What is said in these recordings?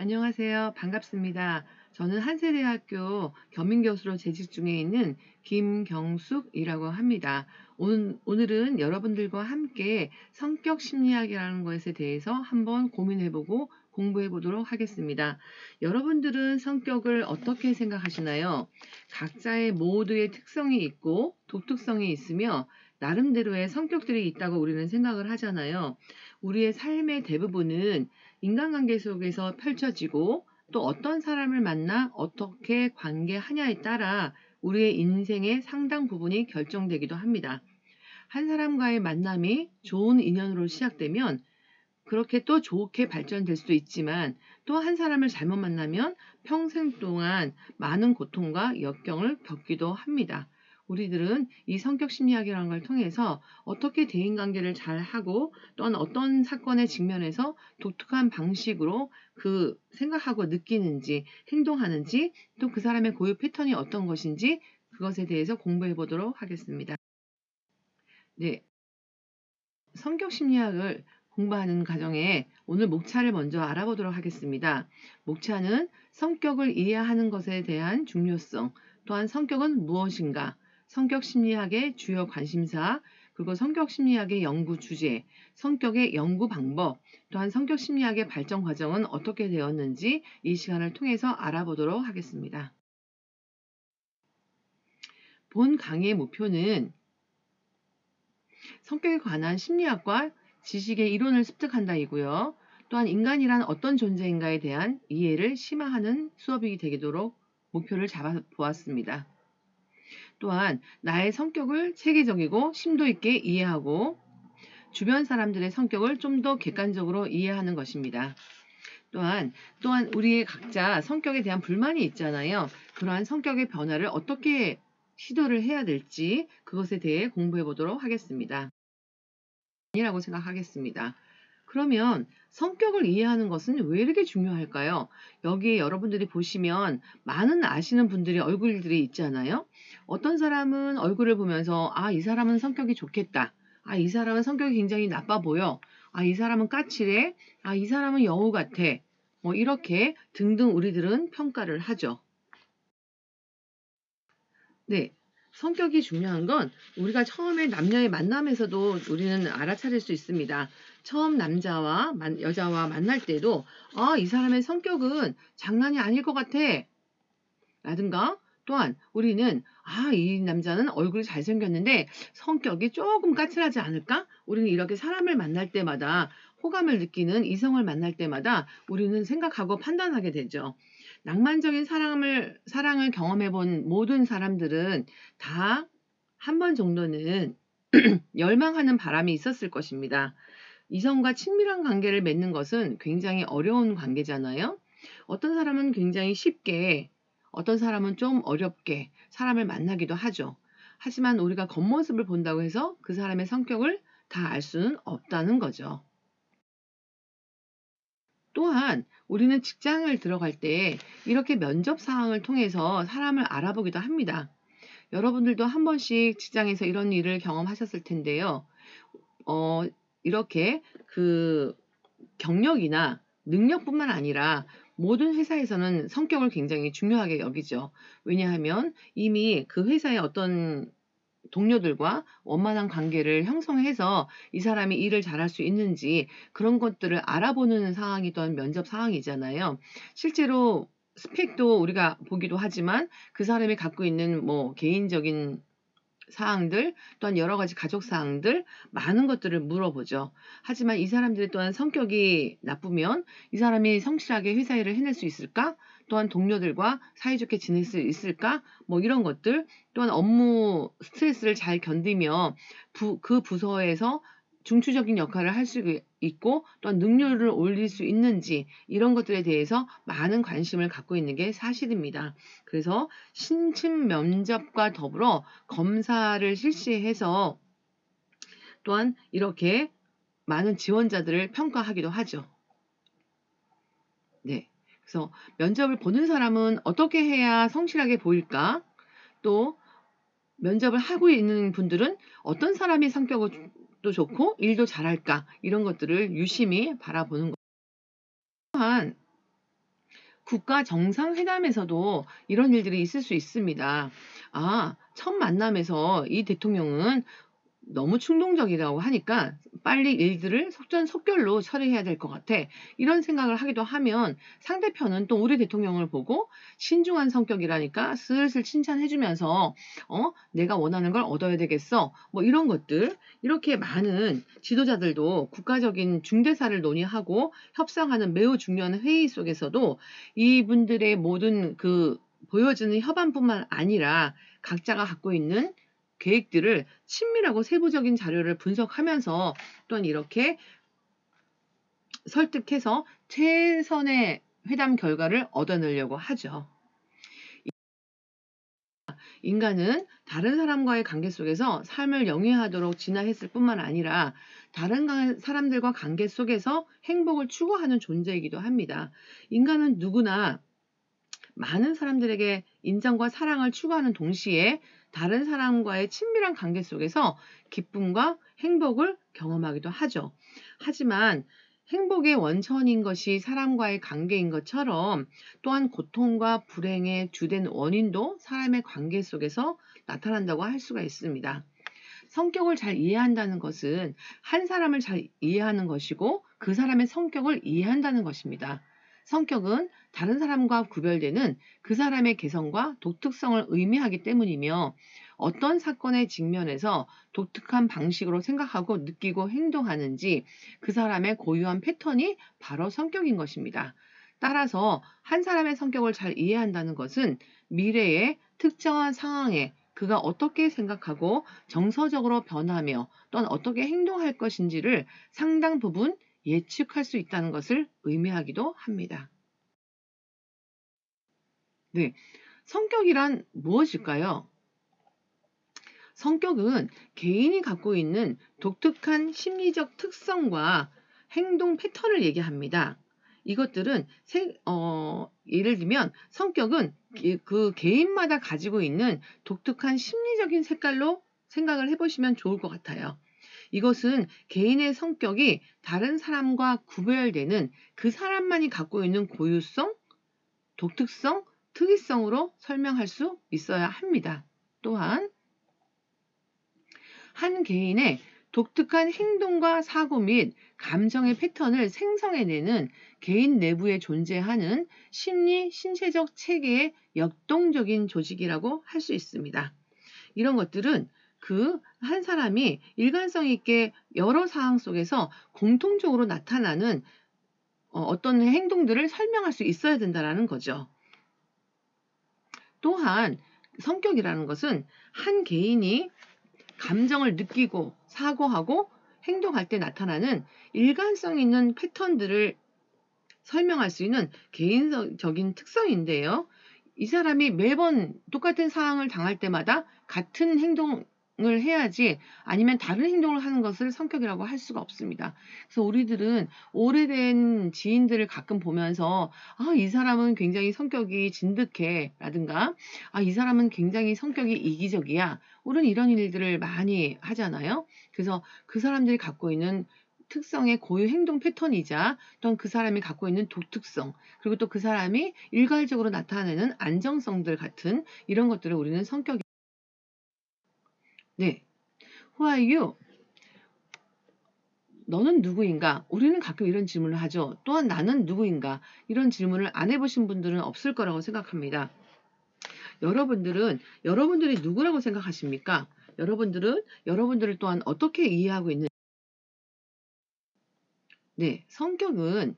안녕하세요. 반갑습니다. 저는 한세대학교 겸임교수로 재직 중에 있는 김경숙이라고 합니다. 오늘은 여러분들과 함께 성격 심리학이라는 것에 대해서 한번 고민해보고 공부해보도록 하겠습니다. 여러분들은 성격을 어떻게 생각하시나요? 각자의 모두의 특성이 있고 독특성이 있으며 나름대로의 성격들이 있다고 우리는 생각을 하잖아요. 우리의 삶의 대부분은 인간관계 속에서 펼쳐지고 또 어떤 사람을 만나 어떻게 관계하냐에 따라 우리의 인생의 상당 부분이 결정되기도 합니다. 한 사람과의 만남이 좋은 인연으로 시작되면 그렇게 또 좋게 발전될 수도 있지만 또 한 사람을 잘못 만나면 평생 동안 많은 고통과 역경을 겪기도 합니다. 우리들은 이 성격 심리학이라는 걸 통해서 어떻게 대인관계를 잘 하고 또한 어떤 사건에 직면해서 독특한 방식으로 그 생각하고 느끼는지 행동하는지 또 그 사람의 고유 패턴이 어떤 것인지 그것에 대해서 공부해 보도록 하겠습니다. 네, 성격 심리학을 공부하는 과정에 오늘 목차를 먼저 알아보도록 하겠습니다. 목차는 성격을 이해하는 것에 대한 중요성, 또한 성격은 무엇인가, 성격 심리학의 주요 관심사, 그리고 성격 심리학의 연구 주제, 성격의 연구 방법, 또한 성격 심리학의 발전 과정은 어떻게 되었는지 이 시간을 통해서 알아보도록 하겠습니다. 본 강의의 목표는 성격에 관한 심리학과 지식의 이론을 습득한다이고요. 또한 인간이란 어떤 존재인가에 대한 이해를 심화하는 수업이 되도록 목표를 잡아 보았습니다. 또한 나의 성격을 체계적이고 심도 있게 이해하고 주변 사람들의 성격을 좀 더 객관적으로 이해하는 것입니다. 또한 우리의 각자 성격에 대한 불만이 있잖아요. 그러한 성격의 변화를 어떻게 시도를 해야 될지 그것에 대해 공부해 보도록 하겠습니다. 아니라고 생각하겠습니다. 그러면 성격을 이해하는 것은 왜 이렇게 중요할까요? 여기에 여러분들이 보시면 많은 아시는 분들의 얼굴들이 있잖아요. 어떤 사람은 얼굴을 보면서 이 사람은 성격이 좋겠다. 이 사람은 성격이 굉장히 나빠 보여. 이 사람은 까칠해. 이 사람은 여우 같아. 뭐 이렇게 등등 우리들은 평가를 하죠. 네. 성격이 중요한 건 우리가 처음에 남녀의 만남에서도 우리는 알아차릴 수 있습니다. 처음 남자와 여자와 만날 때도 이 사람의 성격은 장난이 아닐 것 같아. 라든가 또한 우리는 이 남자는 얼굴이 잘생겼는데 성격이 조금 까칠하지 않을까? 우리는 이렇게 사람을 만날 때마다 호감을 느끼는 이성을 만날 때마다 우리는 생각하고 판단하게 되죠. 낭만적인 사랑을 경험해 본 모든 사람들은 다 한 번 정도는 열망하는 바람이 있었을 것입니다. 이성과 친밀한 관계를 맺는 것은 굉장히 어려운 관계잖아요. 어떤 사람은 굉장히 쉽게, 어떤 사람은 좀 어렵게 사람을 만나기도 하죠. 하지만 우리가 겉모습을 본다고 해서 그 사람의 성격을 다 알 수는 없다는 거죠. 또한 우리는 직장을 들어갈 때 이렇게 면접 상황을 통해서 사람을 알아보기도 합니다. 여러분들도 한 번씩 직장에서 이런 일을 경험하셨을 텐데요. 어, 이렇게 그 경력이나 능력뿐만 아니라 모든 회사에서는 성격을 굉장히 중요하게 여기죠. 왜냐하면 이미 그 회사의 어떤 동료들과 원만한 관계를 형성해서 이 사람이 일을 잘할 수 있는지 그런 것들을 알아보는 상황이 또한 면접 상황이잖아요. 실제로 스펙도 우리가 보기도 하지만 그 사람이 갖고 있는 뭐 개인적인 사항들 또한 여러 가지 가족 사항들 많은 것들을 물어보죠. 하지만 이 사람들이 또한 성격이 나쁘면 이 사람이 성실하게 회사 일을 해낼 수 있을까? 또한 동료들과 사이좋게 지낼 수 있을까? 뭐 이런 것들 또한 업무 스트레스를 잘 견디며 그 부서에서 중추적인 역할을 할 수 있고 또한 능률을 올릴 수 있는지 이런 것들에 대해서 많은 관심을 갖고 있는 게 사실입니다. 그래서 신층 면접과 더불어 검사를 실시해서 또한 이렇게 많은 지원자들을 평가하기도 하죠. 네. 그래서 면접을 보는 사람은 어떻게 해야 성실하게 보일까? 또 면접을 하고 있는 분들은 어떤 사람이 성격도 좋고 일도 잘할까? 이런 것들을 유심히 바라보는 것. 또한 국가 정상회담에서도 이런 일들이 있을 수 있습니다. 첫 만남에서 이 대통령은 너무 충동적이라고 하니까 빨리 일들을 속전속결로 처리해야 될 것 같아. 이런 생각을 하기도 하면 상대편은 또 우리 대통령을 보고 신중한 성격이라니까 슬슬 칭찬해주면서 내가 원하는 걸 얻어야 되겠어. 뭐 이런 것들. 이렇게 많은 지도자들도 국가적인 중대사를 논의하고 협상하는 매우 중요한 회의 속에서도 이분들의 모든 그 보여지는 협안뿐만 아니라 각자가 갖고 있는 계획들을 친밀하고 세부적인 자료를 분석하면서 또한 이렇게 설득해서 최선의 회담 결과를 얻어내려고 하죠. 인간은 다른 사람과의 관계 속에서 삶을 영위하도록 진화했을 뿐만 아니라 다른 사람들과 관계 속에서 행복을 추구하는 존재이기도 합니다. 인간은 누구나 많은 사람들에게 인정과 사랑을 추구하는 동시에 다른 사람과의 친밀한 관계 속에서 기쁨과 행복을 경험하기도 하죠. 하지만 행복의 원천인 것이 사람과의 관계인 것처럼 또한 고통과 불행의 주된 원인도 사람의 관계 속에서 나타난다고 할 수가 있습니다. 성격을 잘 이해한다는 것은 한 사람을 잘 이해하는 것이고 그 사람의 성격을 이해한다는 것입니다. 성격은 다른 사람과 구별되는 그 사람의 개성과 독특성을 의미하기 때문이며 어떤 사건의 직면에서 독특한 방식으로 생각하고 느끼고 행동하는지 그 사람의 고유한 패턴이 바로 성격인 것입니다. 따라서 한 사람의 성격을 잘 이해한다는 것은 미래의 특정한 상황에 그가 어떻게 생각하고 정서적으로 변하며 또한 어떻게 행동할 것인지를 상당 부분 예측할 수 있다는 것을 의미하기도 합니다. 네, 성격이란 무엇일까요? 성격은 개인이 갖고 있는 독특한 심리적 특성과 행동 패턴을 얘기합니다. 이것들은 예를 들면 성격은 그 개인마다 가지고 있는 독특한 심리적인 색깔로 생각을 해보시면 좋을 것 같아요. 이것은 개인의 성격이 다른 사람과 구별되는 그 사람만이 갖고 있는 고유성, 독특성, 특이성으로 설명할 수 있어야 합니다. 또한 한 개인의 독특한 행동과 사고 및 감정의 패턴을 생성해내는 개인 내부에 존재하는 심리, 신체적 체계의 역동적인 조직이라고 할 수 있습니다. 이런 것들은 그 한 사람이 일관성 있게 여러 상황 속에서 공통적으로 나타나는 어떤 행동들을 설명할 수 있어야 된다는 거죠. 또한 성격이라는 것은 한 개인이 감정을 느끼고 사고하고 행동할 때 나타나는 일관성 있는 패턴들을 설명할 수 있는 개인적인 특성인데요. 이 사람이 매번 똑같은 상황을 당할 때마다 같은 행동을 해야지 아니면 다른 행동을 하는 것을 성격이라고 할 수가 없습니다. 그래서 우리들은 오래된 지인들을 가끔 보면서 이 사람은 굉장히 성격이 진득해 라든가 이 사람은 굉장히 성격이 이기적이야 이런 일들을 많이 하잖아요. 그래서 그 사람들이 갖고 있는 특성의 고유 행동 패턴이자 또한 그 사람이 갖고 있는 독특성 그리고 또 그 사람이 일괄적으로 나타내는 안정성들 같은 이런 것들을 우리는 성격이 네, Who are you? 너는 누구인가? 우리는 가끔 이런 질문을 하죠. 또한 나는 누구인가? 이런 질문을 안 해보신 분들은 없을 거라고 생각합니다. 여러분들이 누구라고 생각하십니까? 여러분들을 또한 어떻게 이해하고 있는 네, 성격은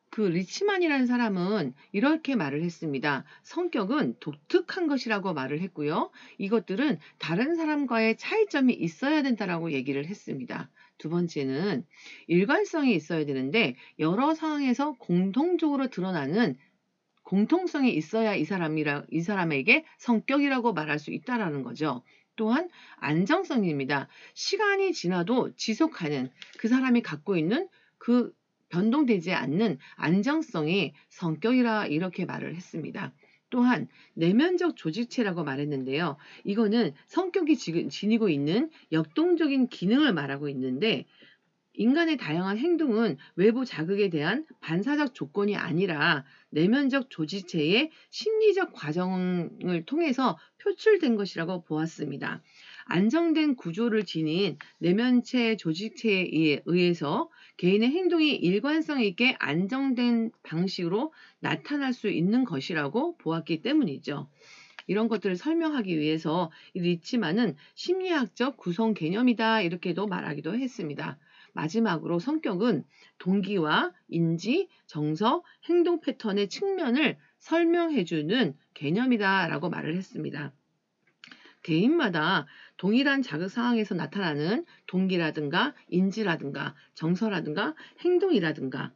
그 리치만이라는 사람은 이렇게 말을 했습니다. 성격은 독특한 것이라고 말을 했고요. 이것들은 다른 사람과의 차이점이 있어야 된다라고 얘기를 했습니다. 두 번째는 일관성이 있어야 되는데 여러 상황에서 공통적으로 드러나는 공통성이 있어야 이 사람에게 성격이라고 말할 수 있다라는 거죠. 또한 안정성입니다. 시간이 지나도 지속하는 그 사람이 갖고 있는 그 변동되지 않는 안정성이 성격이라 이렇게 말을 했습니다. 또한 내면적 조직체라고 말했는데요. 이거는 성격이 지니고 있는 역동적인 기능을 말하고 있는데 인간의 다양한 행동은 외부 자극에 대한 반사적 조건이 아니라 내면적 조직체의 심리적 과정을 통해서 표출된 것이라고 보았습니다. 안정된 구조를 지닌 내면체 조직체에 의해서 개인의 행동이 일관성 있게 안정된 방식으로 나타날 수 있는 것이라고 보았기 때문이죠. 이런 것들을 설명하기 위해서 이 리치만은 심리학적 구성 개념이다 이렇게도 말하기도 했습니다. 마지막으로 성격은 동기와 인지, 정서, 행동 패턴의 측면을 설명해주는 개념이다라고 말을 했습니다. 개인마다 동일한 자극 상황에서 나타나는 동기라든가 인지라든가 정서라든가 행동이라든가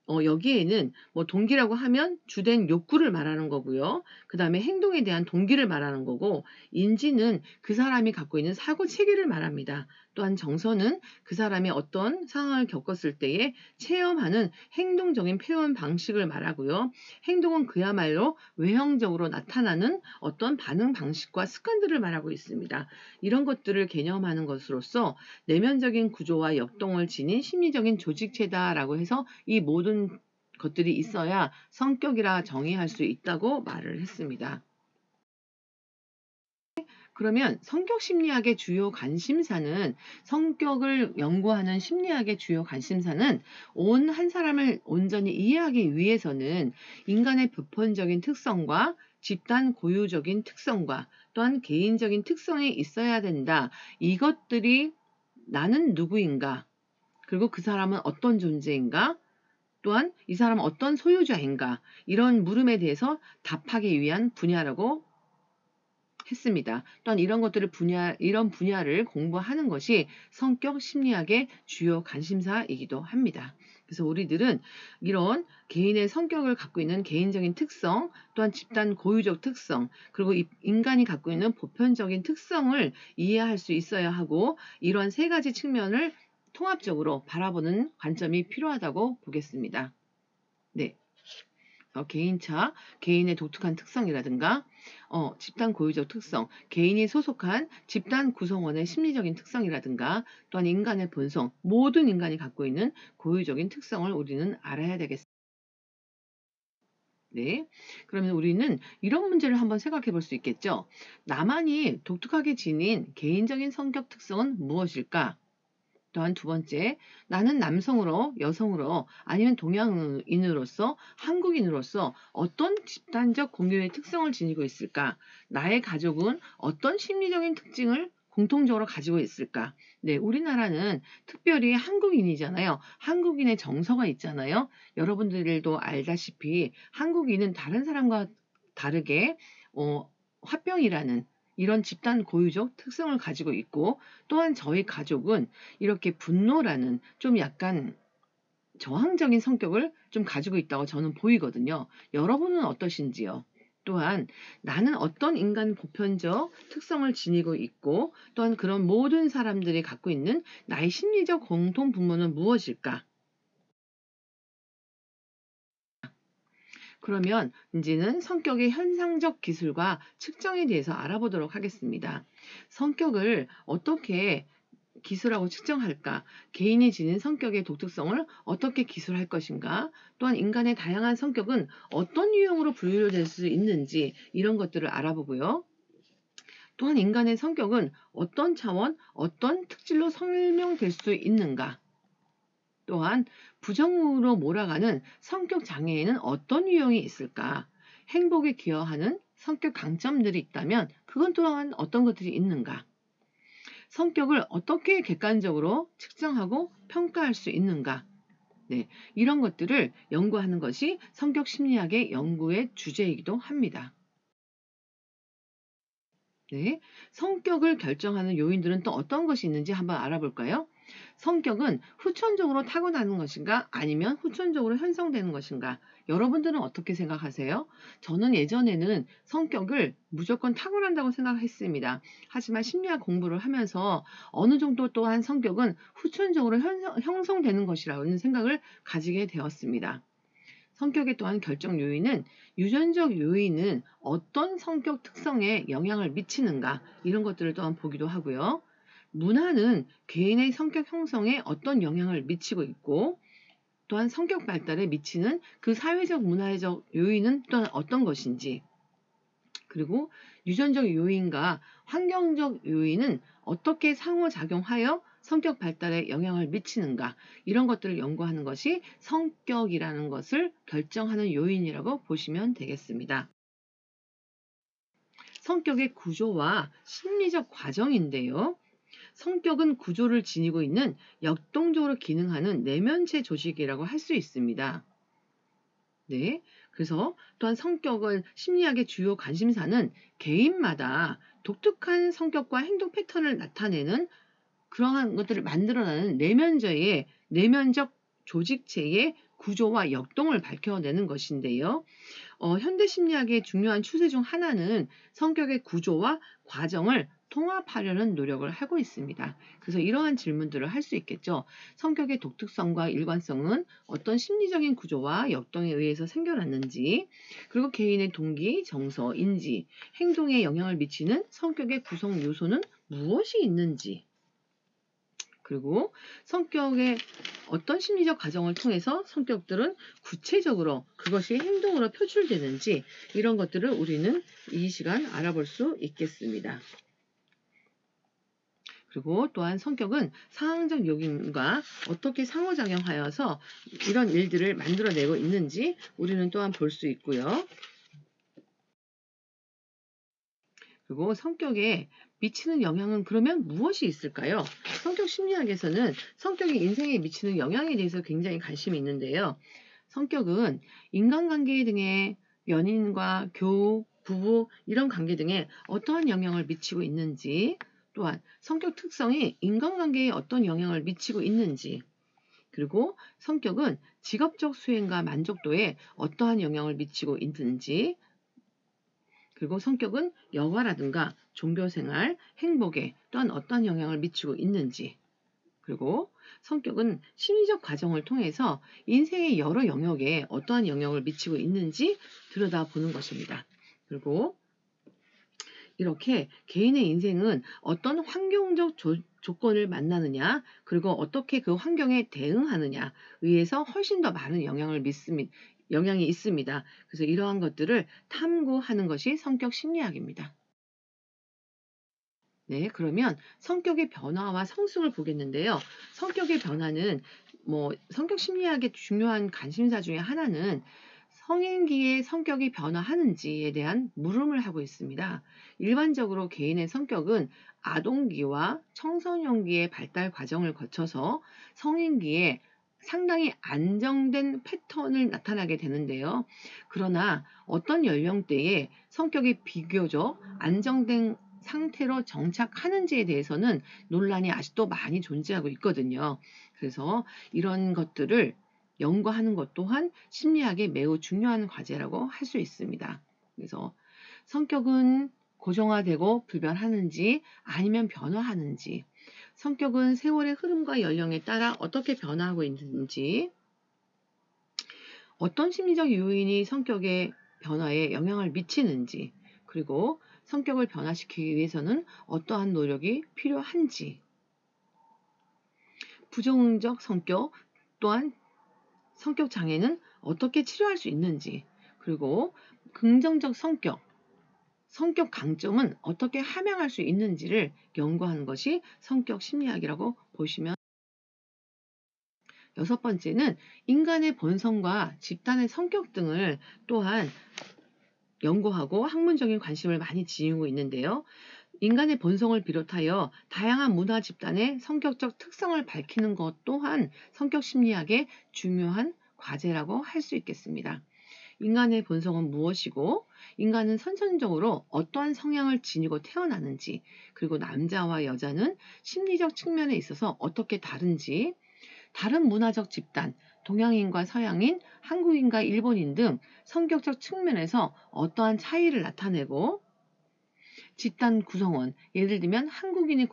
여기에는 뭐 동기라고 하면 주된 욕구를 말하는 거고요. 그 다음에 행동에 대한 동기를 말하는 거고, 인지는 그 사람이 갖고 있는 사고 체계를 말합니다. 또한 정서는 그 사람이 어떤 상황을 겪었을 때에 체험하는 행동적인 표현 방식을 말하고요. 행동은 그야말로 외형적으로 나타나는 어떤 반응 방식과 습관들을 말하고 있습니다. 이런 것들을 개념하는 것으로서 내면적인 구조와 역동을 지닌 심리적인 조직체다라고 해서 이 모든 것들이 있어야 성격이라 정의할 수 있다고 말을 했습니다. 그러면 성격 심리학의 주요 관심사는, 성격을 연구하는 심리학의 주요 관심사는 한 사람을 온전히 이해하기 위해서는 인간의 보편적인 특성과 집단 고유적인 특성과 또한 개인적인 특성이 있어야 된다. 이것들이 나는 누구인가? 그리고 그 사람은 어떤 존재인가? 또한 이 사람은 어떤 소유자인가? 이런 물음에 대해서 답하기 위한 분야라고 했습니다. 또한 이런 분야를 공부하는 것이 성격 심리학의 주요 관심사이기도 합니다. 그래서 우리들은 이런 개인의 성격을 갖고 있는 개인적인 특성, 또한 집단 고유적 특성, 그리고 인간이 갖고 있는 보편적인 특성을 이해할 수 있어야 하고, 이러한 세 가지 측면을 통합적으로 바라보는 관점이 필요하다고 보겠습니다. 네. 개인차, 개인의 독특한 특성이라든가 집단 고유적 특성, 개인이 소속한 집단 구성원의 심리적인 특성이라든가, 또한 인간의 본성, 모든 인간이 갖고 있는 고유적인 특성을 우리는 알아야 되겠습니다. 네. 그러면 우리는 이런 문제를 한번 생각해 볼 수 있겠죠. 나만이 독특하게 지닌 개인적인 성격 특성은 무엇일까? 또한 두 번째, 나는 남성으로, 여성으로, 아니면 동양인으로서, 한국인으로서 어떤 집단적 공유의 특성을 지니고 있을까? 나의 가족은 어떤 심리적인 특징을 공통적으로 가지고 있을까? 네, 우리나라는 특별히 한국인이잖아요. 한국인의 정서가 있잖아요. 여러분들도 알다시피 한국인은 다른 사람과 다르게 화병이라는 이런 집단 고유적 특성을 가지고 있고, 또한 저희 가족은 이렇게 분노라는 좀 약간 저항적인 성격을 좀 가지고 있다고 저는 보이거든요. 여러분은 어떠신지요? 또한 나는 어떤 인간 보편적 특성을 지니고 있고, 또한 그런 모든 사람들이 갖고 있는 나의 심리적 공통 분모는 무엇일까? 그러면 이제는 성격의 현상적 기술과 측정에 대해서 알아보도록 하겠습니다. 성격을 어떻게 기술하고 측정할까? 개인이 지닌 성격의 독특성을 어떻게 기술할 것인가? 또한 인간의 다양한 성격은 어떤 유형으로 분류될 수 있는지, 이런 것들을 알아보고요. 또한 인간의 성격은 어떤 차원, 어떤 특질로 설명될 수 있는가? 또한 부정으로 몰아가는 성격 장애에는 어떤 유형이 있을까? 행복에 기여하는 성격 강점들이 있다면 그건 또한 어떤 것들이 있는가? 성격을 어떻게 객관적으로 측정하고 평가할 수 있는가? 네, 이런 것들을 연구하는 것이 성격 심리학의 연구의 주제이기도 합니다. 네, 성격을 결정하는 요인들은 또 어떤 것이 있는지 한번 알아볼까요? 성격은 후천적으로 타고나는 것인가 아니면 후천적으로 형성되는 것인가? 여러분들은 어떻게 생각하세요? 저는 예전에는 성격을 무조건 타고난다고 생각했습니다. 하지만 심리학 공부를 하면서 어느 정도 또한 성격은 후천적으로 형성되는 것이라는 생각을 가지게 되었습니다. 성격에 또한 결정 요인은, 유전적 요인은 어떤 성격 특성에 영향을 미치는가, 이런 것들을 또한 보기도 하고요. 문화는 개인의 성격 형성에 어떤 영향을 미치고 있고 또한 성격 발달에 미치는 그 사회적 문화적 요인은 또한 어떤 것인지, 그리고 유전적 요인과 환경적 요인은 어떻게 상호작용하여 성격 발달에 영향을 미치는가, 이런 것들을 연구하는 것이 성격이라는 것을 결정하는 요인이라고 보시면 되겠습니다. 성격의 구조와 심리적 과정인데요. 성격은 구조를 지니고 있는 역동적으로 기능하는 내면체 조직이라고 할 수 있습니다. 네. 그래서 또한 성격을 심리학의 주요 관심사는 개인마다 독특한 성격과 행동 패턴을 나타내는 그러한 것들을 만들어내는 내면적 조직체의 구조와 역동을 밝혀내는 것인데요. 현대 심리학의 중요한 추세 중 하나는 성격의 구조와 과정을 통합하려는 노력을 하고 있습니다. 그래서 이러한 질문들을 할 수 있겠죠. 성격의 독특성과 일관성은 어떤 심리적인 구조와 역동에 의해서 생겨났는지, 그리고 개인의 동기, 정서, 인지, 행동에 영향을 미치는 성격의 구성 요소는 무엇이 있는지, 그리고 성격의 어떤 심리적 과정을 통해서 성격들은 구체적으로 그것이 행동으로 표출되는지, 이런 것들을 우리는 이 시간 알아볼 수 있겠습니다. 그리고 또한 성격은 상황적 요인과 어떻게 상호작용하여서 이런 일들을 만들어내고 있는지 우리는 또한 볼 수 있고요. 그리고 성격에 미치는 영향은 그러면 무엇이 있을까요? 성격 심리학에서는 성격이 인생에 미치는 영향에 대해서 굉장히 관심이 있는데요. 성격은 인간관계 등의 연인과 교우, 부부 이런 관계 등에 어떠한 영향을 미치고 있는지, 또한 성격 특성이 인간관계에 어떤 영향을 미치고 있는지, 그리고 성격은 직업적 수행과 만족도에 어떠한 영향을 미치고 있는지, 그리고 성격은 여가라든가 종교생활, 행복에 또한 어떤 영향을 미치고 있는지, 그리고 성격은 심리적 과정을 통해서 인생의 여러 영역에 어떠한 영향을 미치고 있는지 들여다보는 것입니다. 그리고 이렇게 개인의 인생은 어떤 환경적 조건을 만나느냐, 그리고 어떻게 그 환경에 대응하느냐 의해서 훨씬 더 많은 영향이 있습니다. 그래서 이러한 것들을 탐구하는 것이 성격 심리학입니다. 네, 그러면 성격의 변화와 성숙을 보겠는데요. 성격의 변화는 성격 심리학의 중요한 관심사 중에 하나는 성인기에 성격이 변화하는지에 대한 물음을 하고 있습니다. 일반적으로 개인의 성격은 아동기와 청소년기의 발달 과정을 거쳐서 성인기에 상당히 안정된 패턴을 나타나게 되는데요. 그러나 어떤 연령대에 성격이 비교적 안정된 상태로 정착하는지에 대해서는 논란이 아직도 많이 존재하고 있거든요. 그래서 이런 것들을 연구하는 것 또한 심리학의 매우 중요한 과제라고 할 수 있습니다. 그래서 성격은 고정화되고 불변하는지 아니면 변화하는지, 성격은 세월의 흐름과 연령에 따라 어떻게 변화하고 있는지, 어떤 심리적 요인이 성격의 변화에 영향을 미치는지, 그리고 성격을 변화시키기 위해서는 어떠한 노력이 필요한지, 부정적 성격 또한 성격 장애는 어떻게 치료할 수 있는지, 그리고 긍정적 성격 강점은 어떻게 함양할 수 있는지를 연구하는 것이 성격 심리학이라고 보시면, 여섯 번째는 인간의 본성과 집단의 성격 등을 또한 연구하고 학문적인 관심을 많이 지니고 있는데요. 인간의 본성을 비롯하여 다양한 문화 집단의 성격적 특성을 밝히는 것 또한 성격 심리학의 중요한 과제라고 할 수 있겠습니다. 인간의 본성은 무엇이고, 인간은 선천적으로 어떠한 성향을 지니고 태어나는지, 그리고 남자와 여자는 심리적 측면에 있어서 어떻게 다른지, 다른 문화적 집단, 동양인과 서양인, 한국인과 일본인 등 성격적 측면에서 어떠한 차이를 나타내고, 집단 구성원, 예를 들면 한국인이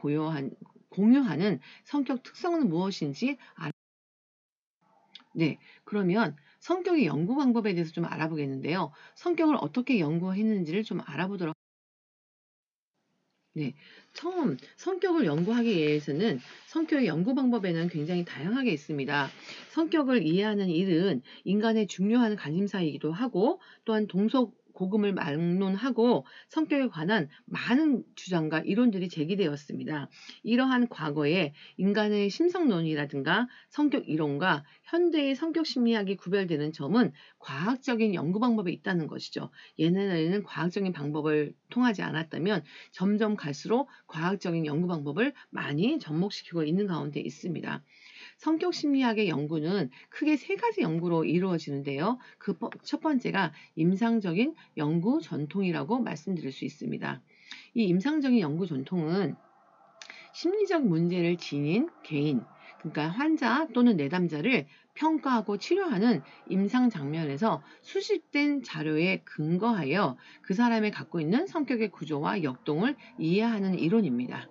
공유하는 성격 특성은 무엇인지 네, 그러면 성격의 연구 방법에 대해서 좀 알아보겠는데요. 성격을 어떻게 연구했는지를 좀 알아보도록. 네. 처음 성격을 연구하기 위해서는 성격의 연구 방법에는 굉장히 다양하게 있습니다. 성격을 이해하는 일은 인간의 중요한 관심사이기도 하고 또한 동서고금을 막론하고 성격에 관한 많은 주장과 이론들이 제기되었습니다. 이러한 과거에 인간의 심성론이라든가 성격 이론과 현대의 성격 심리학이 구별되는 점은 과학적인 연구 방법이 있다는 것이죠. 예전에는 과학적인 방법을 통하지 않았다면 점점 갈수록 과학적인 연구 방법을 많이 접목시키고 있는 가운데 있습니다. 성격 심리학의 연구는 크게 세 가지 연구로 이루어지는데요. 그 첫 번째가 임상적인 연구 전통이라고 말씀드릴 수 있습니다. 이 임상적인 연구 전통은 심리적 문제를 지닌 개인, 그러니까 환자 또는 내담자를 평가하고 치료하는 임상 장면에서 수집된 자료에 근거하여 그 사람이 갖고 있는 성격의 구조와 역동을 이해하는 이론입니다.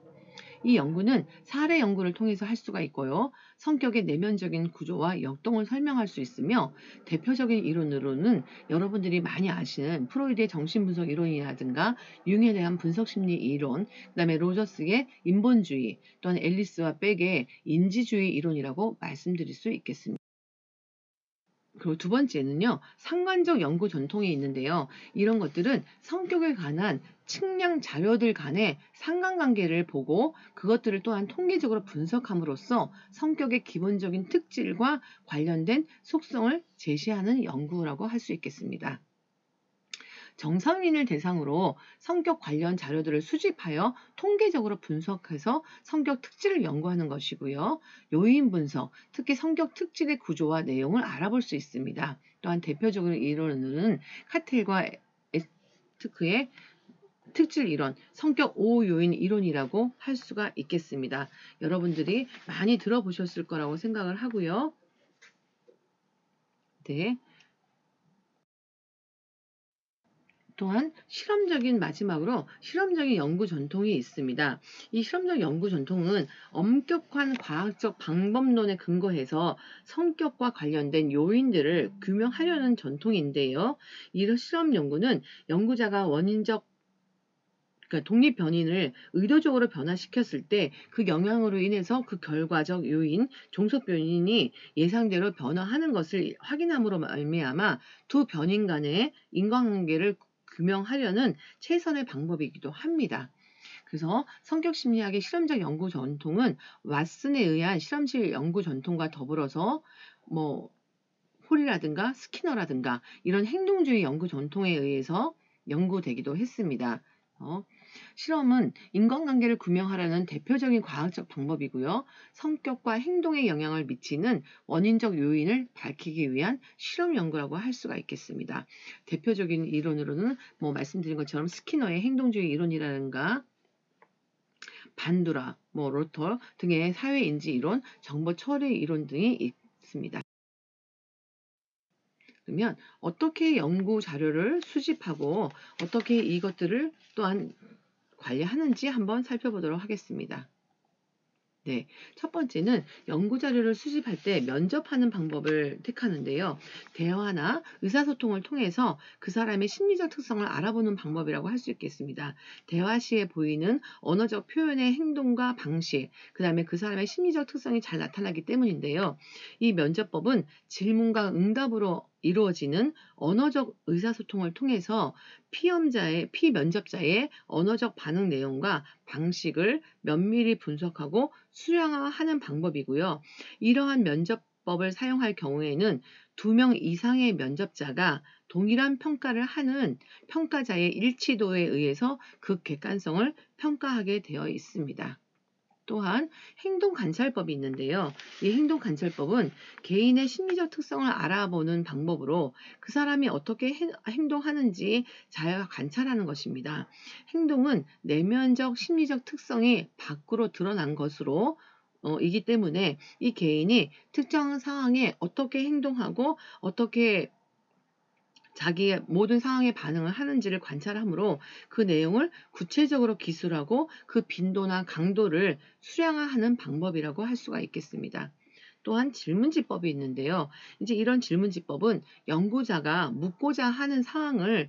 이 연구는 사례 연구를 통해서 할 수가 있고요. 성격의 내면적인 구조와 역동을 설명할 수 있으며 대표적인 이론으로는 여러분들이 많이 아시는 프로이드의 정신분석 이론이라든가 융에 대한 분석심리 이론, 그다음에 로저스의 인본주의, 또한 앨리스와 백의 인지주의 이론이라고 말씀드릴 수 있겠습니다. 그리고 두 번째는요, 상관적 연구 전통이 있는데요. 이런 것들은 성격에 관한 측량 자료들 간의 상관관계를 보고 그것들을 또한 통계적으로 분석함으로써 성격의 기본적인 특질과 관련된 속성을 제시하는 연구라고 할 수 있겠습니다. 정상인을 대상으로 성격 관련 자료들을 수집하여 통계적으로 분석해서 성격 특질을 연구하는 것이고요. 요인 분석, 특히 성격 특질의 구조와 내용을 알아볼 수 있습니다. 또한 대표적으로 이론은 카텔과 에스트크의 특질 이론, 성격 5요인 이론이라고 할 수가 있겠습니다. 여러분들이 많이 들어보셨을 거라고 생각을 하고요. 네. 또한 마지막으로 실험적인 연구 전통이 있습니다. 이 실험적 연구 전통은 엄격한 과학적 방법론에 근거해서 성격과 관련된 요인들을 규명하려는 전통인데요. 이 실험 연구는 연구자가 그러니까 독립 변인을 의도적으로 변화시켰을 때 그 영향으로 인해서 그 결과적 요인, 종속 변인이 예상대로 변화하는 것을 확인함으로 말미암아 두 변인 간의 인과관계를 규명하려는 최선의 방법이기도 합니다. 그래서 성격심리학의 실험적 연구 전통은 왓슨에 의한 실험실 연구 전통과 더불어서 홀이라든가 스키너라든가 이런 행동주의 연구 전통에 의해서 연구되기도 했습니다. 실험은 인간관계를 규명하려는 대표적인 과학적 방법이고요. 성격과 행동에 영향을 미치는 원인적 요인을 밝히기 위한 실험 연구라고 할 수가 있겠습니다. 대표적인 이론으로는 말씀드린 것처럼 스키너의 행동주의 이론이라든가 반두라, 로터 등의 사회인지 이론, 정보 처리 이론 등이 있습니다. 그러면 어떻게 연구 자료를 수집하고 어떻게 이것들을 또한 관리하는지 한번 살펴보도록 하겠습니다. 네, 첫 번째는 연구 자료를 수집할 때 면접하는 방법을 택하는데요. 대화나 의사소통을 통해서 그 사람의 심리적 특성을 알아보는 방법이라고 할 수 있겠습니다. 대화 시에 보이는 언어적 표현의 행동과 방식, 그 다음에 그 사람의 심리적 특성이 잘 나타나기 때문인데요. 이 면접법은 질문과 응답으로 이루어지는 언어적 의사소통을 통해서 피면접자의 언어적 반응 내용과 방식을 면밀히 분석하고 수량화하는 방법이고요. 이러한 면접법을 사용할 경우에는 2명 이상의 면접자가 동일한 평가를 하는 평가자의 일치도에 의해서 그 객관성을 평가하게 되어 있습니다. 또한 행동관찰법이 있는데요. 이 행동관찰법은 개인의 심리적 특성을 알아보는 방법으로 그 사람이 어떻게 행동하는지 잘 관찰하는 것입니다. 행동은 내면적 심리적 특성이 밖으로 드러난 것으로 이기 때문에 이 개인이 특정 상황에 어떻게 행동하고 어떻게 자기의 모든 상황에 반응을 하는지를 관찰하므로 그 내용을 구체적으로 기술하고 그 빈도나 강도를 수량화하는 방법이라고 할 수가 있겠습니다. 또한 질문지법이 있는데요. 이제 이런 질문지법은 연구자가 묻고자 하는 사항을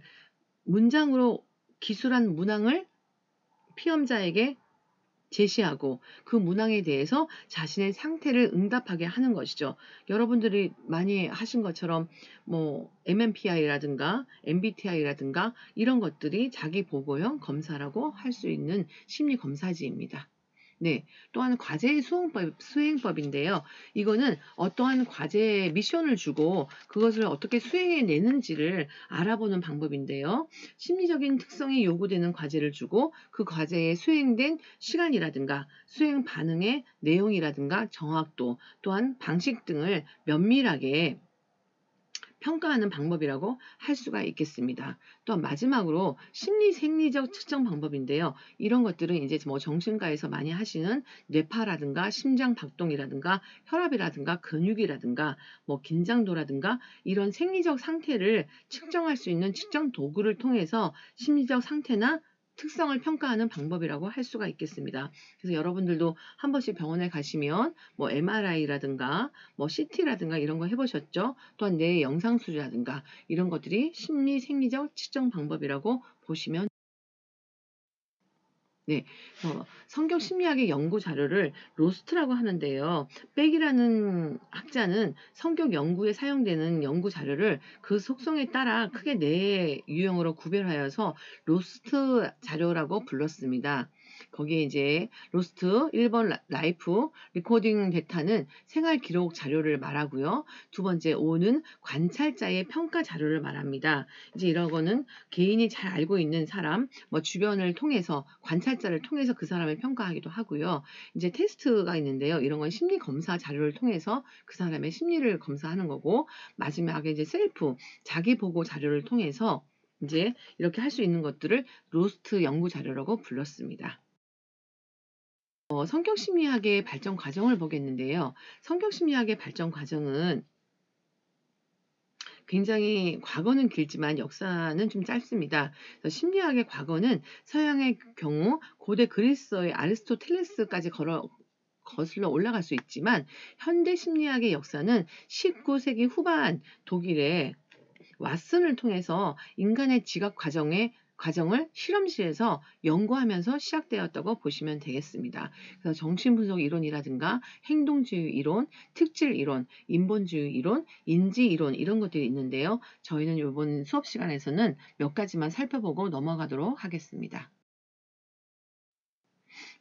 문장으로 기술한 문항을 피험자에게 제시하고 그 문항에 대해서 자신의 상태를 응답하게 하는 것이죠. 여러분들이 많이 하신 것처럼 뭐 MMPI라든가 MBTI라든가 이런 것들이 자기 보고형 검사라고 할 수 있는 심리 검사지입니다. 네, 또한 과제의 수행법인데요. 이거는 어떠한 과제 미션을 주고 그것을 어떻게 수행해내는지를 알아보는 방법인데요. 심리적인 특성이 요구되는 과제를 주고 그 과제에 수행된 시간이라든가 수행 반응의 내용이라든가 정확도 또한 방식 등을 면밀하게 평가하는 방법이라고 할 수가 있겠습니다. 또 마지막으로 심리 생리적 측정 방법인데요. 이런 것들은 이제 뭐 정신과에서 많이 하시는 뇌파라든가 심장 박동이라든가 혈압이라든가 근육이라든가 뭐 긴장도라든가 이런 생리적 상태를 측정할 수 있는 측정 도구를 통해서 심리적 상태나 특성을 평가하는 방법이라고 할 수가 있겠습니다. 그래서 여러분들도 한 번씩 병원에 가시면 뭐 MRI라든가 뭐 CT라든가 이런 거 해보셨죠? 또한 뇌 영상술이라든가 이런 것들이 심리 생리적 측정 방법이라고 보시면 네, 성격 심리학의 연구 자료를 로스트라고 하는데요. 백이라는 학자는 성격 연구에 사용되는 연구 자료를 그 속성에 따라 크게 네 유형으로 구별하여서 로스트 자료라고 불렀습니다. 거기에 이제 로스트 1번 라이프 리코딩 데이터는 생활 기록 자료를 말하고요. 두 번째 O는 관찰자의 평가 자료를 말합니다. 이제 이런 거는 개인이 잘 알고 있는 사람, 뭐 주변을 통해서 관찰자를 통해서 그 사람을 평가하기도 하고요. 이제 테스트가 있는데요. 이런 건 심리 검사 자료를 통해서 그 사람의 심리를 검사하는 거고 마지막에 이제 셀프 자기 보고 자료를 통해서 이제 이렇게 할 수 있는 것들을 로스트 연구 자료라고 불렀습니다. 성격 심리학의 발전 과정을 보겠는데요. 성격 심리학의 발전 과정은 굉장히 과거는 길지만 역사는 좀 짧습니다. 심리학의 과거는 서양의 경우 고대 그리스의 아리스토텔레스까지 거슬러 올라갈 수 있지만 현대 심리학의 역사는 19세기 후반 독일의 왓슨을 통해서 인간의 지각 과정을 실험실에서 연구하면서 시작되었다고 보시면 되겠습니다. 그래서 정신분석 이론이라든가 행동주의 이론, 특질 이론, 인본주의 이론, 인지 이론 이런 것들이 있는데요. 저희는 이번 수업 시간에서는 몇 가지만 살펴보고 넘어가도록 하겠습니다.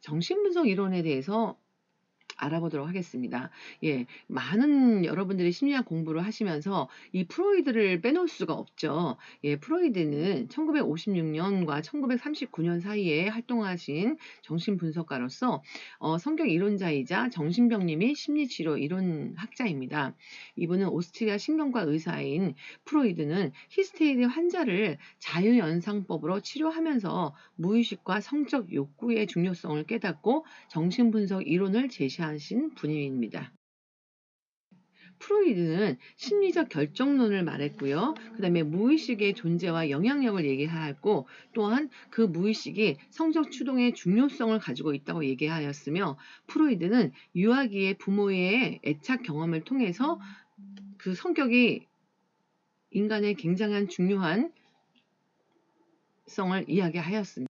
정신분석 이론에 대해서 알아보도록 하겠습니다. 예, 많은 여러분들이 심리학 공부를 하시면서 이 프로이드를 빼놓을 수가 없죠. 예, 프로이드는 1956년과 1939년 사이에 활동하신 정신분석가로서 성격 이론자이자 정신병리 및 심리치료 이론학자입니다. 이분은 오스트리아 신경과 의사인 프로이드는 히스테리 환자를 자유연상법으로 치료하면서 무의식과 성적 욕구의 중요성을 깨닫고 정신분석 이론을 제시하신 분입니다. 프로이드는 심리적 결정론을 말했고요. 그 다음에 무의식의 존재와 영향력을 얘기하였고 또한 그 무의식이 성적 추동의 중요성을 가지고 있다고 얘기하였으며 프로이드는 유아기의 부모의 애착 경험을 통해서 그 성격이 인간의 굉장한 중요한 성을 이야기하였습니다.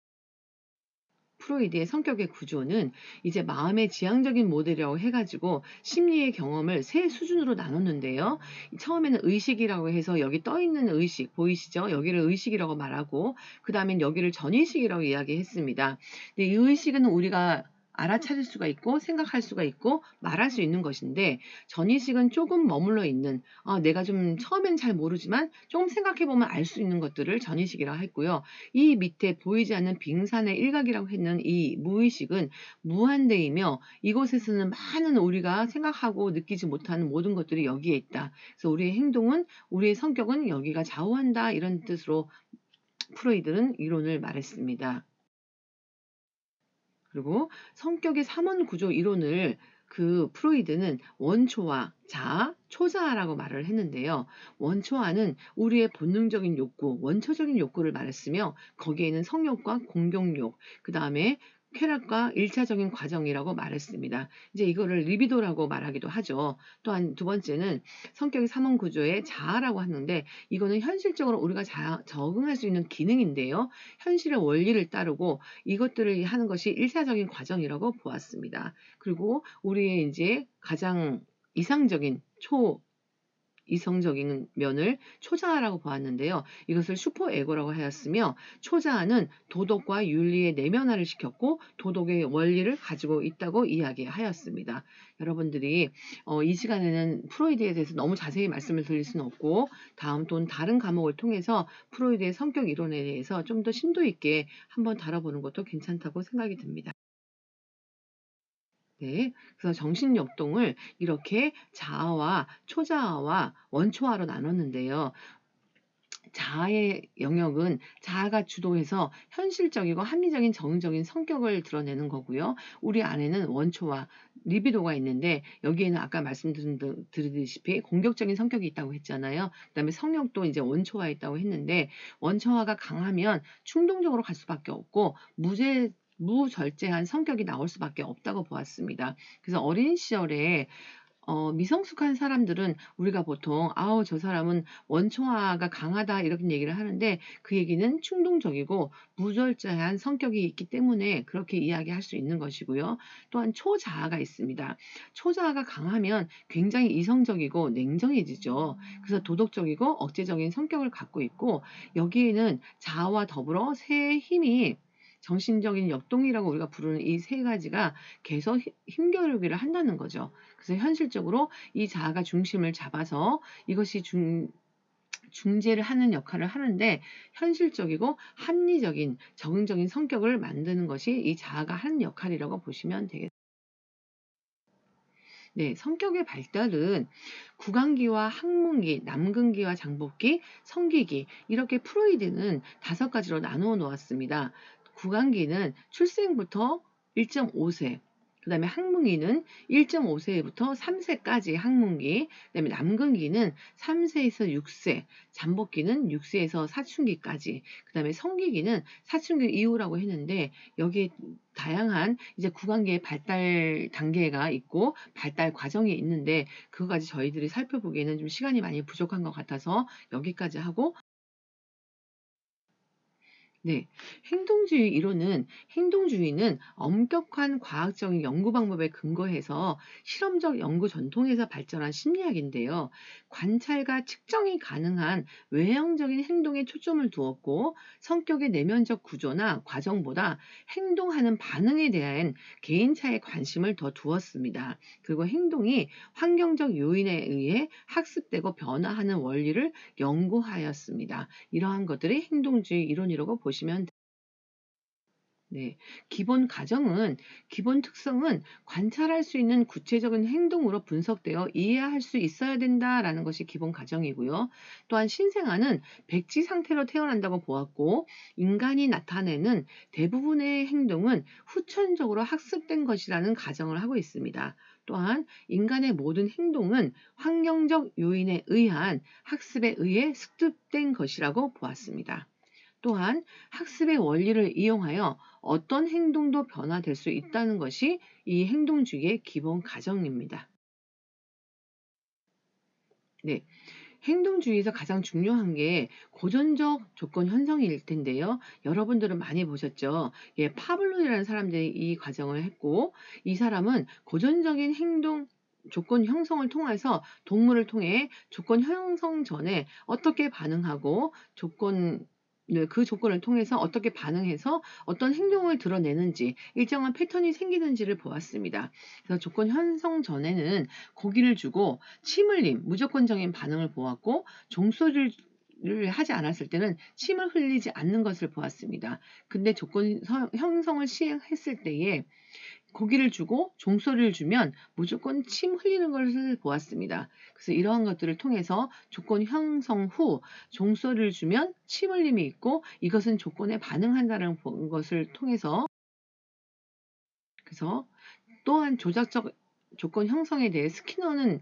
프로이드의 성격의 구조는 이제 마음의 지향적인 모델이라고 해가지고 심리의 경험을 세 수준으로 나눴는데요. 처음에는 의식이라고 해서 여기 떠 있는 의식 보이시죠? 여기를 의식이라고 말하고 그 다음엔 여기를 전의식이라고 이야기했습니다. 근데 이 의식은 우리가 알아차릴 수가 있고 생각할 수가 있고 말할 수 있는 것인데 전의식은 조금 머물러 있는 내가 좀 처음엔 잘 모르지만 조금 생각해보면 알 수 있는 것들을 전의식이라고 했고요. 이 밑에 보이지 않는 빙산의 일각이라고 했는 이 무의식은 무한대이며 이곳에서는 많은 우리가 생각하고 느끼지 못하는 모든 것들이 여기에 있다. 그래서 우리의 행동은 우리의 성격은 여기가 좌우한다 이런 뜻으로 프로이드는 이론을 말했습니다. 그리고 성격의 3원 구조 이론을 그 프로이드는 원초화, 자아, 초자아라고 말을 했는데요. 원초화는 우리의 본능적인 욕구, 원초적인 욕구를 말했으며 거기에는 성욕과 공격욕, 그 다음에 쾌락과 일차적인 과정이라고 말했습니다. 이제 이거를 리비도라고 말하기도 하죠. 또한 두 번째는 성격의 삼원 구조의 자아라고 하는데 이거는 현실적으로 우리가 적응할 수 있는 기능인데요. 현실의 원리를 따르고 이것들을 하는 것이 일차적인 과정이라고 보았습니다. 그리고 우리의 이제 가장 이상적인 이성적인 면을 초자아라고 보았는데요. 이것을 슈퍼에고라고 하였으며 초자아는 도덕과 윤리의 내면화를 시켰고 도덕의 원리를 가지고 있다고 이야기하였습니다. 여러분들이 이 시간에는 프로이드에 대해서 너무 자세히 말씀을 드릴 수는 없고 다음 또는 다른 과목을 통해서 프로이드의 성격 이론에 대해서 좀 더 심도 있게 한번 다뤄보는 것도 괜찮다고 생각이 듭니다. 네, 그래서 정신역동을 이렇게 자아와 초자아와 원초아로 나눴는데요. 자아의 영역은 자아가 주도해서 현실적이고 합리적인 정적인 성격을 드러내는 거고요. 우리 안에는 원초와 리비도가 있는데 여기에는 아까 말씀드렸다시피 공격적인 성격이 있다고 했잖아요. 그다음에 성욕도 이제 원초화에 있다고 했는데 원초화가 강하면 충동적으로 갈 수밖에 없고 무절제한 성격이 나올 수밖에 없다고 보았습니다. 그래서 어린 시절에 미성숙한 사람들은 우리가 보통 아우 저 사람은 원초화가 강하다 이렇게 얘기를 하는데 그 얘기는 충동적이고 무절제한 성격이 있기 때문에 그렇게 이야기할 수 있는 것이고요. 또한 초자아가 있습니다. 초자아가 강하면 굉장히 이성적이고 냉정해지죠. 그래서 도덕적이고 억제적인 성격을 갖고 있고 여기에는 자아와 더불어 새 힘이 정신적인 역동이라고 우리가 부르는 이 세 가지가 계속 힘겨루기를 한다는 거죠. 그래서 현실적으로 이 자아가 중심을 잡아서 이것이 중재를 하는 역할을 하는데 현실적이고 합리적인 적응적인 성격을 만드는 것이 이 자아가 하는 역할이라고 보시면 되겠습니다. 네, 성격의 발달은 구강기와 항문기, 남근기와 장복기, 성기기 이렇게 프로이드는 5가지로 나누어 놓았습니다. 구강기는 출생부터 1.5세, 그 다음에 항문기는 1.5세부터 3세까지 항문기, 그 다음에 남근기는 3세에서 6세, 잠복기는 6세에서 사춘기까지, 그 다음에 성기기는 사춘기 이후라고 했는데 여기에 다양한 이제 구강기의 발달 단계가 있고 발달 과정이 있는데 그거까지 저희들이 살펴보기에는 좀 시간이 많이 부족한 것 같아서 여기까지 하고 네, 행동주의는 엄격한 과학적인 연구 방법에 근거해서 실험적 연구 전통에서 발전한 심리학인데요. 관찰과 측정이 가능한 외형적인 행동에 초점을 두었고 성격의 내면적 구조나 과정보다 행동하는 반응에 대한 개인차의 관심을 더 두었습니다. 그리고 행동이 환경적 요인에 의해 학습되고 변화하는 원리를 연구하였습니다. 이러한 것들이 행동주의 이론이라고 보시면 네. 기본 특성은 관찰할 수 있는 구체적인 행동으로 분석되어 이해할 수 있어야 된다라는 것이 기본 가정이고요. 또한 신생아는 백지 상태로 태어난다고 보았고, 인간이 나타내는 대부분의 행동은 후천적으로 학습된 것이라는 가정을 하고 있습니다. 또한 인간의 모든 행동은 환경적 요인에 의한 학습에 의해 습득된 것이라고 보았습니다. 또한 학습의 원리를 이용하여 어떤 행동도 변화될 수 있다는 것이 이 행동주의의 기본 가정입니다. 네. 행동주의에서 가장 중요한 게 고전적 조건 형성일 텐데요. 여러분들은 많이 보셨죠? 예, 파블로이라는 사람들이 이 과정을 했고, 이 사람은 고전적인 행동 조건 형성을 통해서 동물을 통해 조건 형성 전에 어떻게 반응하고 그 조건을 통해서 어떻게 반응해서 어떤 행동을 드러내는지 일정한 패턴이 생기는지를 보았습니다. 그래서 조건 형성 전에는 고기를 주고 침 흘림, 무조건적인 반응을 보았고 종소리를 하지 않았을 때는 침을 흘리지 않는 것을 보았습니다. 근데 조건 형성을 시행했을 때에 고기를 주고 종소리를 주면 무조건 침 흘리는 것을 보았습니다. 그래서 이러한 것들을 통해서 조건 형성 후 종소리를 주면 침 흘림이 있고 이것은 조건에 반응한다는 것을 통해서 그래서 또한 조작적 조건 형성에 대해 스키너는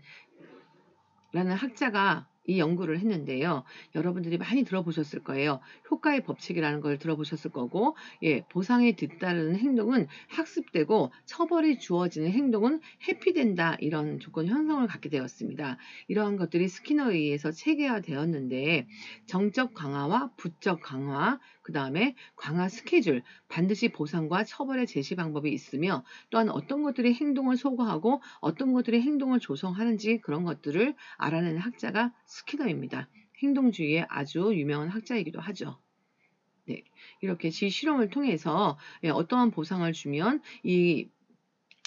라는 학자가 이 연구를 했는데요. 여러분들이 많이 들어보셨을 거예요. 효과의 법칙이라는 걸 들어보셨을 거고, 예, 보상에 뒤따르는 행동은 학습되고 처벌이 주어지는 행동은 회피된다. 이런 조건 형성을 갖게 되었습니다. 이러한 것들이 스키너에 의해서 체계화되었는데 정적 강화와 부적 강화, 그 다음에 강화 스케줄, 반드시 보상과 처벌의 제시 방법이 있으며 또한 어떤 것들이 행동을 소거하고 어떤 것들이 행동을 조성하는지 그런 것들을 알아내는 학자가 스키너입니다. 행동주의의 아주 유명한 학자이기도 하죠. 네, 이렇게 실험을 통해서 어떠한 보상을 주면 이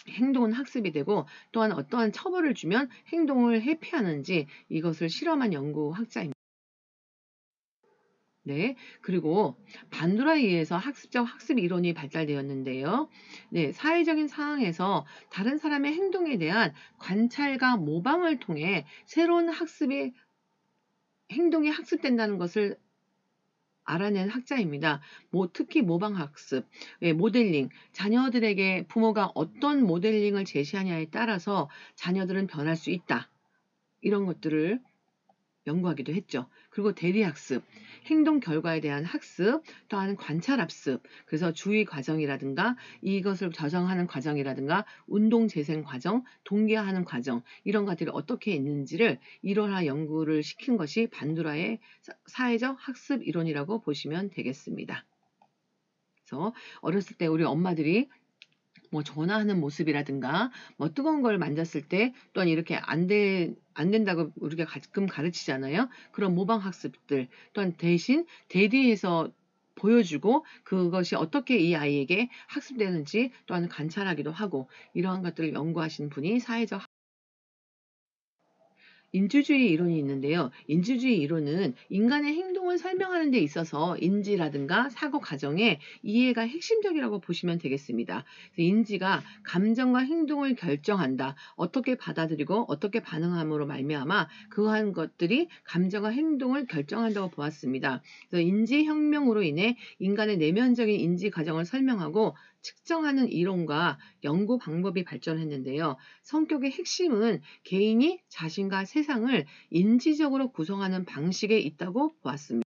행동은 학습이 되고 또한 어떠한 처벌을 주면 행동을 회피하는지 이것을 실험한 연구학자입니다. 네, 그리고 반도라에 의해서 학습적 학습 이론이 발달되었는데요. 네, 사회적인 상황에서 다른 사람의 행동에 대한 관찰과 모방을 통해 새로운 행동이 학습된다는 것을 알아낸 학자입니다. 특히 모방학습, 모델링, 자녀들에게 부모가 어떤 모델링을 제시하냐에 따라서 자녀들은 변할 수 있다. 이런 것들을 연구하기도 했죠. 그리고 대리학습, 행동 결과에 대한 학습, 또한 관찰학습, 그래서 주의 과정이라든가 이것을 저장하는 과정이라든가 운동 재생 과정, 동기화하는 과정 이런 것들이 어떻게 있는지를 일원화 연구를 시킨 것이 반두라의 사회적 학습 이론이라고 보시면 되겠습니다. 그래서 어렸을 때 우리 엄마들이 전화하는 모습이라든가 뜨거운 걸 만졌을 때 또한 이렇게 안 된다고 우리가 가끔 가르치잖아요. 그런 모방 학습들 또한 대신 대디해서 보여주고 그것이 어떻게 이 아이에게 학습되는지 또한 관찰하기도 하고 이러한 것들을 연구하신 분이 사회적 인주주의 이론이 있는데요. 인주주의 이론은 인간의 행동을 설명하는 데 있어서 인지라든가 사고 과정의 이해가 핵심적이라고 보시면 되겠습니다. 인지가 감정과 행동을 결정한다. 어떻게 받아들이고 어떻게 반응함으로 말미암아 그러한 것들이 감정과 행동을 결정한다고 보았습니다. 그래서 인지혁명으로 인해 인간의 내면적인 인지 과정을 설명하고 측정하는 이론과 연구 방법이 발전했는데요. 성격의 핵심은 개인이 자신과 세상을 인지적으로 구성하는 방식에 있다고 보았습니다.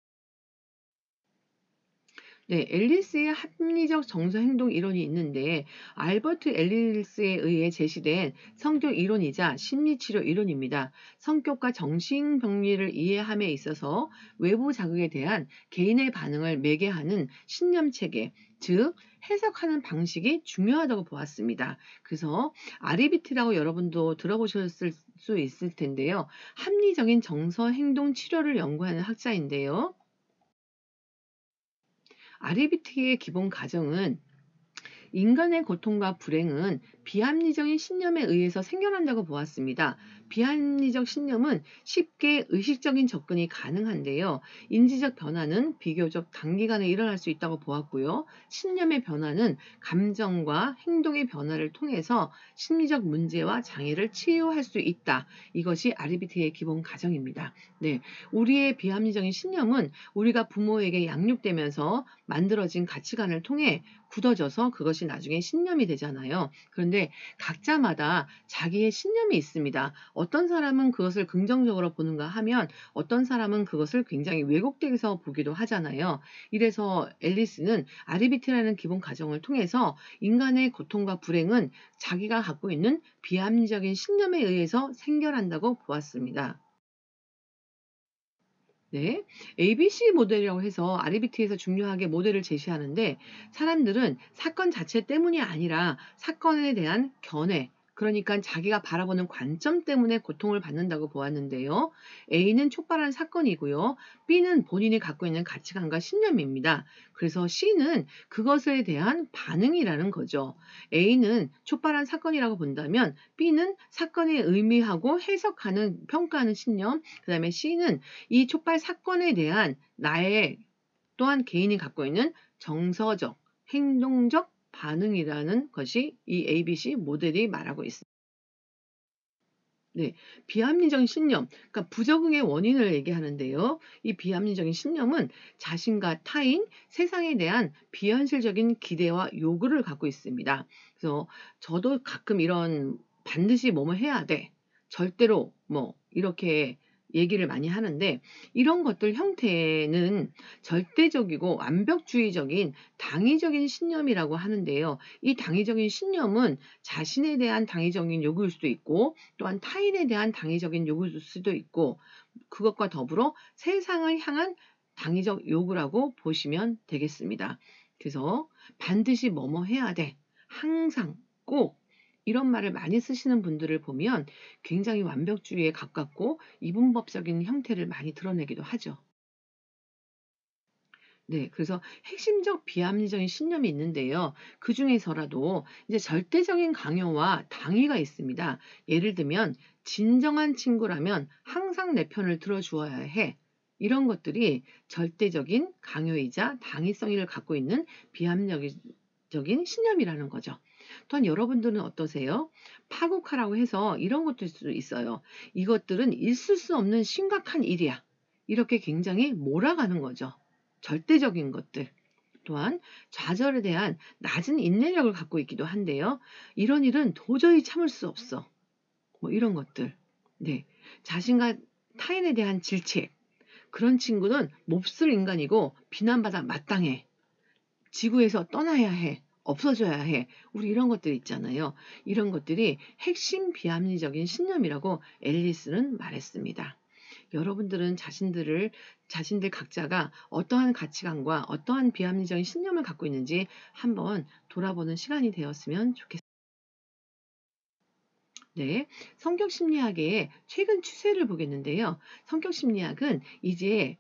네, 앨리스의 합리적 정서 행동 이론이 있는데 알버트 앨리스에 의해 제시된 성격 이론이자 심리치료 이론입니다. 성격과 정신병리를 이해함에 있어서 외부 자극에 대한 개인의 반응을 매개하는 신념 체계, 즉 해석하는 방식이 중요하다고 보았습니다. 그래서 REBT라고 여러분도 들어보셨을 수 있을 텐데요. 합리적인 정서 행동 치료를 연구하는 학자인데요. REBT의 기본 가정은 인간의 고통과 불행은 비합리적인 신념에 의해서 생겨난다고 보았습니다. 비합리적 신념은 쉽게 의식적인 접근이 가능한데요. 인지적 변화는 비교적 단기간에 일어날 수 있다고 보았고요. 신념의 변화는 감정과 행동의 변화를 통해서 심리적 문제와 장애를 치유할 수 있다. 이것이 REBT의 기본 가정입니다. 네, 우리의 비합리적인 신념은 우리가 부모에게 양육되면서 만들어진 가치관을 통해 굳어져서 그것이 나중에 신념이 되잖아요. 그런데 각자마다 자기의 신념이 있습니다. 어떤 사람은 그것을 긍정적으로 보는가 하면 어떤 사람은 그것을 굉장히 왜곡돼서 보기도 하잖아요. 이래서 앨리스는 REBT라는 기본 가정을 통해서 인간의 고통과 불행은 자기가 갖고 있는 비합리적인 신념에 의해서 생겨난다고 보았습니다. 네, ABC 모델이라고 해서 REBT에서 중요하게 모델을 제시하는데 사람들은 사건 자체 때문이 아니라 사건에 대한 견해, 그러니까 자기가 바라보는 관점 때문에 고통을 받는다고 보았는데요. A는 촉발한 사건이고요. B는 본인이 갖고 있는 가치관과 신념입니다. 그래서 C는 그것에 대한 반응이라는 거죠. A는 촉발한 사건이라고 본다면 B는 사건의 의미하고 해석하는, 평가하는 신념, 그 다음에 C는 이 촉발 사건에 대한 나의 또한 개인이 갖고 있는 정서적, 행동적 반응이라는 것이 이 ABC 모델이 말하고 있습니다. 네, 비합리적인 신념, 그러니까 부적응의 원인을 얘기하는데요. 이 비합리적인 신념은 자신과 타인, 세상에 대한 비현실적인 기대와 요구를 갖고 있습니다. 그래서 저도 가끔 이런 반드시 뭐뭐 해야 돼. 절대로 이렇게 얘기를 많이 하는데 이런 것들 형태는 절대적이고 완벽주의적인 당위적인 신념이라고 하는데요. 이 당위적인 신념은 자신에 대한 당위적인 요구일 수도 있고 또한 타인에 대한 당위적인 요구일 수도 있고 그것과 더불어 세상을 향한 당위적 요구라고 보시면 되겠습니다. 그래서 반드시 뭐뭐 해야 돼. 항상 꼭 이런 말을 많이 쓰시는 분들을 보면 굉장히 완벽주의에 가깝고 이분법적인 형태를 많이 드러내기도 하죠. 네, 그래서 핵심적 비합리적인 신념이 있는데요. 그 중에서라도 이제 절대적인 강요와 당위가 있습니다. 예를 들면, 진정한 친구라면 항상 내 편을 들어주어야 해. 이런 것들이 절대적인 강요이자 당위성을 갖고 있는 비합리적인 신념이라는 거죠. 또한 여러분들은 어떠세요? 파국하라고 해서 이런 것도 있어요. 이것들은 있을 수 없는 심각한 일이야. 이렇게 굉장히 몰아가는 거죠. 절대적인 것들. 또한 좌절에 대한 낮은 인내력을 갖고 있기도 한데요. 이런 일은 도저히 참을 수 없어. 뭐 이런 것들. 네. 자신과 타인에 대한 질책. 그런 친구는 몹쓸 인간이고 비난받아 마땅해. 지구에서 떠나야 해. 없어져야 해. 우리 이런 것들 있잖아요. 이런 것들이 핵심 비합리적인 신념이라고 앨리스는 말했습니다. 여러분들은 자신들 각자가 어떠한 가치관과 어떠한 비합리적인 신념을 갖고 있는지 한번 돌아보는 시간이 되었으면 좋겠습니다. 네, 성격 심리학의 최근 추세를 보겠는데요. 성격 심리학은 이제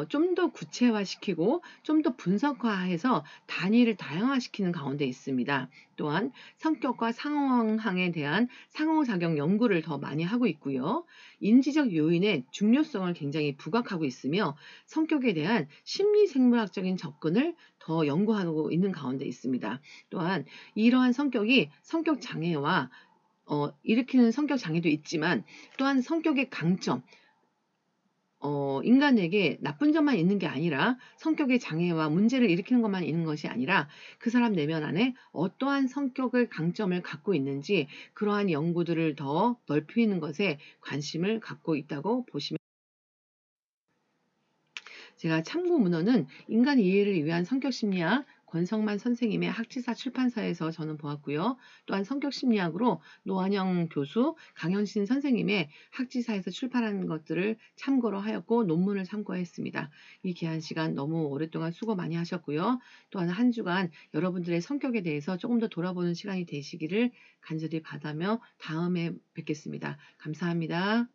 좀 더 구체화시키고 좀 더 분석화해서 단위를 다양화시키는 가운데 있습니다. 또한 성격과 상황에 대한 상호작용 연구를 더 많이 하고 있고요. 인지적 요인의 중요성을 굉장히 부각하고 있으며 성격에 대한 심리생물학적인 접근을 더 연구하고 있는 가운데 있습니다. 또한 이러한 성격이 성격 장애와 일으키는 성격 장애도 있지만 또한 성격의 강점, 인간에게 나쁜 점만 있는 게 아니라 성격의 장애와 문제를 일으키는 것만 있는 것이 아니라 그 사람 내면 안에 어떠한 성격의 강점을 갖고 있는지 그러한 연구들을 더 넓히는 것에 관심을 갖고 있다고 보시면 제가 참고 문헌은 인간 이해를 위한 성격심리학 권성만 선생님의 학지사 출판사에서 저는 보았고요. 또한 성격심리학으로 노한영 교수, 강현신 선생님의 학지사에서 출판한 것들을 참고로 하였고 논문을 참고했습니다. 이 귀한 시간 너무 오랫동안 수고 많이 하셨고요. 또한 한 주간 여러분들의 성격에 대해서 조금 더 돌아보는 시간이 되시기를 간절히 바라며 다음에 뵙겠습니다. 감사합니다.